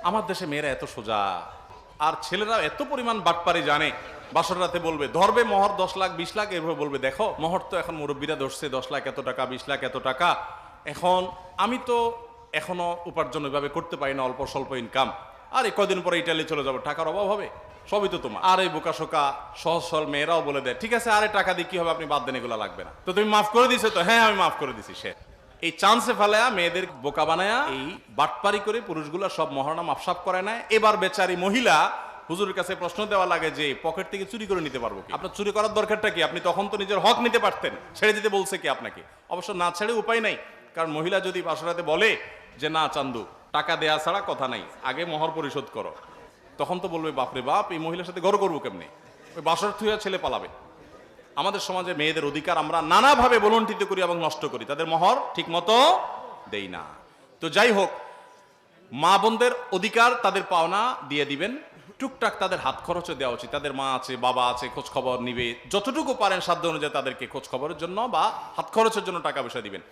আমার দেশে মেয়েরা এত সোজা, আর ছেলেরা এত পরিমাণ বাটপারি জানে। বাসর রাতে বলবে ধরবে মোহর 10 লাখ 20 লাখ, এভাবে বলবে দেখো মোহর তো এখন মুরব্বীরা ধরছে 10 লাখ এত টাকা, 20 লাখ এত টাকা। এখন আমি তো এখনো উপার্জন ওইভাবে করতে পারি না, অল্প স্বল্প ইনকাম। আর এই কয়দিন পরে ইটালি চলে যাবো, টাকার অভাব হবে, সবই তো তোমার। আর এই বোকাশোকা সহজ সরল মেয়েরাও বলে দেয় ঠিক আছে আরে টাকা দিয়ে কি হবে, আপনি বাদ দেন, এগুলো লাগবে না। তো তুমি মাফ করে দিছো তো? হ্যাঁ আমি মাফ করে দিছি। সে এই চান্সে ফেলায়া মেয়েদের বোকা বানায়া এই বাটপারি করে পুরুষগুলা সব মহারণা মাপসাপ করে নেয়। এবার বেচারি মহিলা হুজুরের কাছে প্রশ্ন দেওয়া লাগে যে পকেট থেকে চুরি করে নিতে পারবো কি? আপনার চুরি করার দরকারটা কি? আপনি তখন তো নিজের হক নিতে পারতেন, ছেড়ে দিতে বলছে কি আপনাকে? অবশ্য না ছেড়ে উপায় নাই, কারণ মহিলা যদি বাসরাতে বলে যে না চান্দু টাকা দেয়া ছাড়া কথা নাই, আগে মোহর পরিশোধ করো, তখন তো বলবে বাপরে বাপ এই মহিলার সাথে গড় করবো কেমনি, ওই বাসর থুয়া ছেলে পালাবে। আমাদের সমাজে মেয়েদের অধিকার আমরা নানাভাবে বলণ্ঠিত করি এবং নষ্ট করি, তাদের মোহর ঠিক মতো দেই না। তো যাই হোক, মা বোনদের অধিকার তাদের পাওনা দিয়ে দিবেন, টুকটাক তাদের হাত খরচে দেওয়া উচিত। তাদের মা আছে, বাবা আছে, খোঁজ খবর নিবে, যতটুকু পারেন সাধ্য অনুযায়ী তাদেরকে খোঁজ খবরের জন্য বা হাত খরচের জন্য টাকা পয়সা দিবেন।